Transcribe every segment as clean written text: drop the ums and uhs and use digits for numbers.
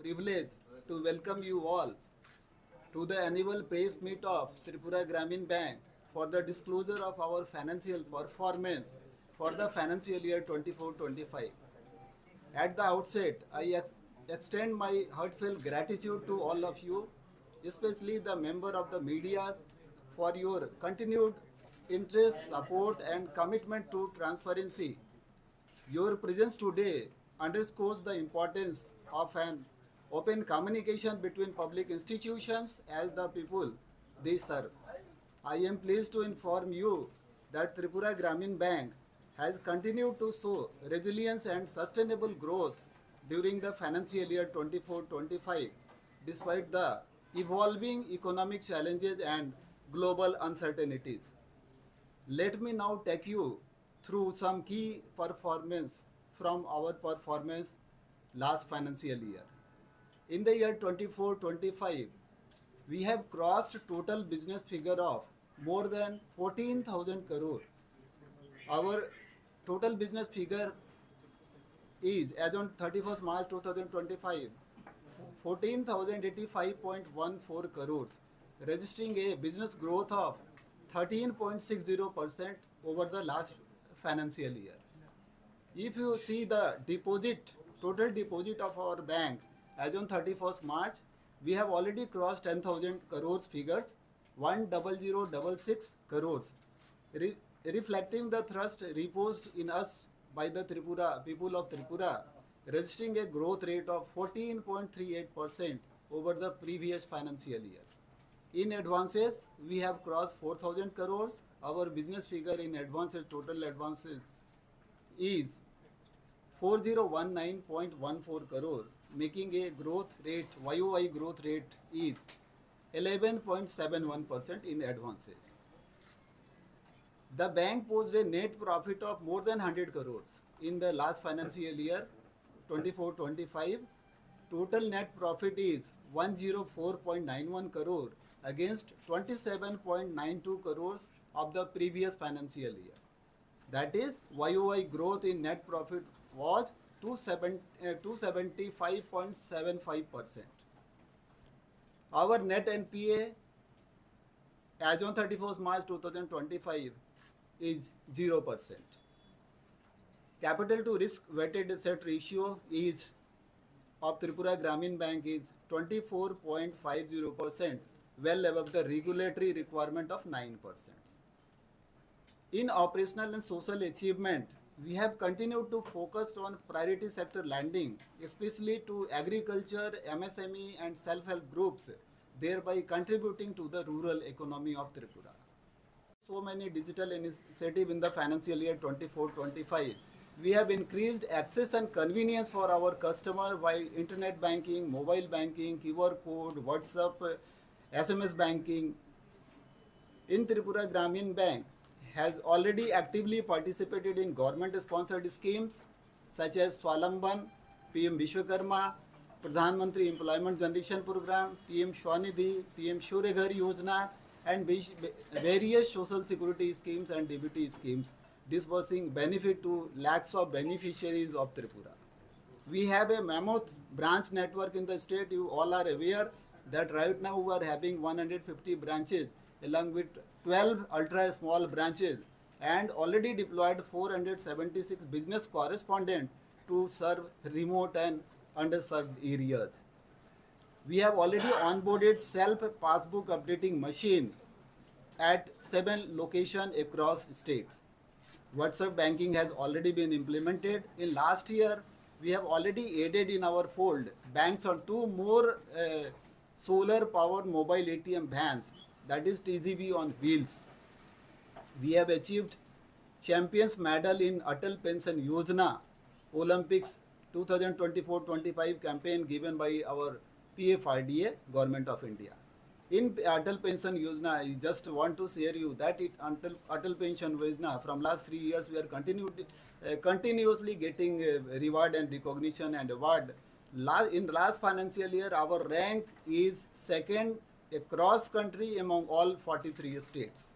privilege to welcome you all to the annual press meet of Tripura Gramin Bank for the disclosure of our financial performance for the financial year 24-25. At the outset, I extend my heartfelt gratitude to all of you, especially the member of the media, for your continued interest, support, and commitment to transparency. Your presence today underscores the importance of an open communication between public institutions as the people they serve. I am pleased to inform you that Tripura Gramin Bank has continued to show resilience and sustainable growth during the financial year 24-25 despite the evolving economic challenges and global uncertainties. Let me now take you through some key performance from our performance last financial year. In the year 24-25, we have crossed total business figure of more than 14,000 crore. Our total business figure is, as on 31st March 2025, 14,085.14 crores, registering a business growth of 13.60% over the last financial year. If you see the total deposit of our bank as on 31st March, we have already crossed 10,000 crores figures, 10066 crores, reflecting the trust reposed in us by the people of Tripura, registering a growth rate of 14.38% over the previous financial year. In advances, we have crossed 4,000 crores. Our business figure in advances, total advances, is 4019.14 crore, making a growth rate, YOY growth rate is 11.71% in advances. The bank posted a net profit of more than 100 crores in the last financial year 24-25. Total net profit is 104.91 crore against 27.92 crores of the previous financial year. That is, YOY growth in net profit was 275.75%. Our net NPA as on 31st March 2025 is 0%. Capital to risk weighted asset ratio is of Tripura Gramin Bank is 24.50%, well above the regulatory requirement of 9%. In operational and social achievement, we have continued to focus on priority sector lending, especially to agriculture, MSME and self-help groups, thereby contributing to the rural economy of Tripura. So many digital initiatives in the financial year 24-25. We have increased access and convenience for our customer by internet banking, mobile banking, QR code, WhatsApp, SMS banking. In Tripura Gramin Bank has already actively participated in government-sponsored schemes such as Swalamban, PM Vishwakarma, Pradhan Mantri Employment Generation Program, PM Shwanidhi, PM Surya Ghar Yojana, and various social security schemes and DBT schemes, disbursing benefit to lakhs of beneficiaries of Tripura. We have a mammoth branch network in the state. You all are aware that right now we are having 150 branches along with 12 ultra small branches and already deployed 476 business correspondents to serve remote and underserved areas. We have already onboarded self passbook updating machine at 7 locations across states. WhatsApp banking has already been implemented. In last year, we have already added in our fold banks on 2 more solar powered mobile ATM vans, that is TGV on wheels. We have achieved Champions Medal in Atal Pension Yojana Olympics 2024-25 campaign given by our PFRDA, Government of India. In Atal Pension Yojana, I just want to share you that Atal Pension Yojana, from last 3 years, we are continuously getting reward and recognition and award. In last financial year, our rank is second across country among all 43 states.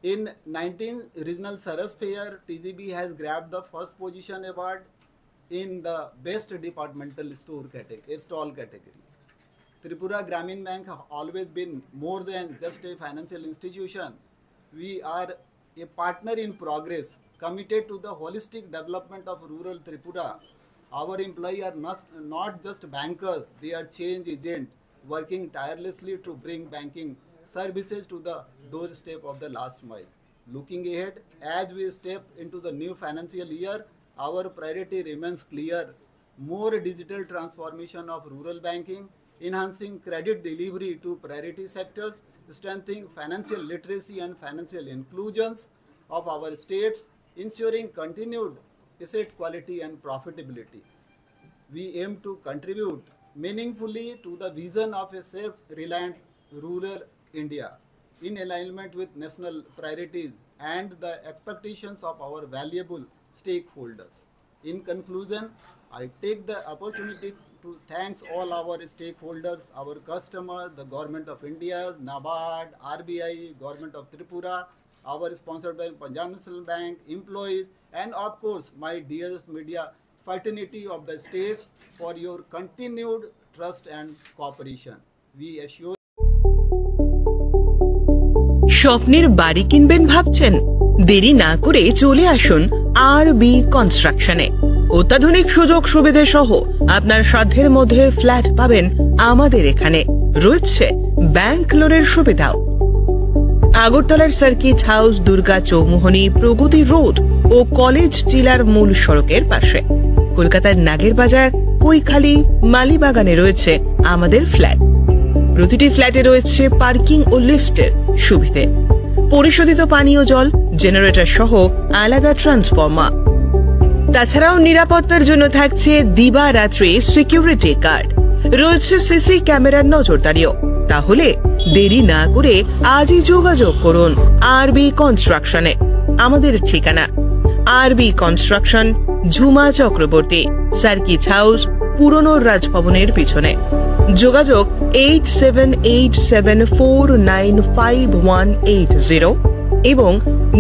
In 19 regional Saras Fair, TGB has grabbed the first position award. in the best departmental store category, stall category. Tripura Gramin Bank have always been more than just a financial institution. We are a partner in progress, committed to the holistic development of rural Tripura. Our employees are not just bankers, they are change agents working tirelessly to bring banking services to the doorstep of the last mile. Looking ahead, as we step into the new financial year, our priority remains clear: more digital transformation of rural banking, enhancing credit delivery to priority sectors, strengthening financial literacy and financial inclusions of our states, ensuring continued asset quality and profitability. We aim to contribute meaningfully to the vision of a self-reliant rural India in alignment with national priorities and the expectations of our valuable stakeholders. In conclusion, I take the opportunity to thank all our stakeholders, our customers, the Government of India, NABARD, RBI, Government of Tripura, our sponsored by Punjab National Bank, employees, and of course my dearest media fraternity of the states for your continued trust and cooperation. We assure স্বপ্নের বাড়ি কিনবেন ভাবছেন? দেরি না করে চলে আসুন আরবি কনস্ট্রাকশনে। অত্যাধুনিক সুযোগ সুবিধা সহ আপনার সাধ্যের মধ্যে ফ্ল্যাট পাবেন আমাদের এখানে। রয়েছে ব্যাংক লোনের সুবিধাও। আগরতলার সার্কিট হাউস, দুর্গা চৌমুহনী, প্রগতি রোড ও কলেজ টিলার মূল সড়কের পাশে। কলকাতার নাগের বাজার, কৈখালি, মালিবাগানে রয়েছে আমাদের ফ্ল্যাট। প্রতিটি ফ্ল্যাটে রয়েছে পার্কিং ও লিফটের সুবিধে, পরিশোধিত পানীয় জল, জেনারেটর সহ আলাদা ট্রান্সফরমার। তাছাড়াও নিরাপত্তার জন্য থাকছে দিবারাত্রি সিকিউরিটি গার্ড, রয়েছে সিসি ক্যামেরার নজরদারিও। তাহলে দেরি না করে আজই যোগাযোগ করুন আরবি কনস্ট্রাকশনে। আমাদের ঠিকানা আরবি construction, Jhuma Chakraborty, circuit house, পুরনো রাজভবনের পিছনে। যোগাযোগ 8787495180 এবং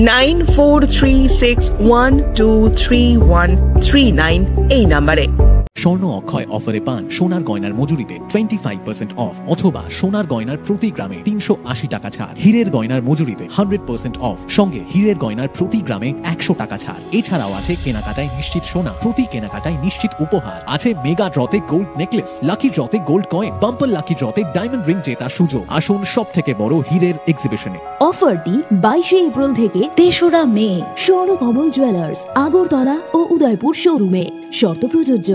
9436123139 এই নম্বরে। স্বর্ণ অক্ষয় অফারে পান সোনার গয়নার মজুরিতে 25% অফ অথবা সোনার গয়নার প্রতি গ্রামে 380 টাকা ছাড়। হীরের গয়নার মজুরিতে 100% অফ, সঙ্গে হীরের গয়নার প্রতি গ্রামে 100 টাকা ছাড়। এছাড়াও আছে কেনাকাটায় নিশ্চিত সোনা, প্রতি কেনাকাটায় নিশ্চিত উপহার। আছে মেগা ড্রতে গোল্ড নেকলেস, লাকি ড্রতে গোল্ড কয়েন, বাম্পার লাকি ড্রতে ডায়মন্ড রিং জেতার সুযোগ। আসুন সব থেকে বড় হীরের এক্সিবিশনে। অফারটি 22 এপ্রিল থেকে 3রা মে স্বর্ণকমল জুয়েলার্স, আগরতলা ও উদয়পুর শোরুমে। শর্ত প্রযোজ্য।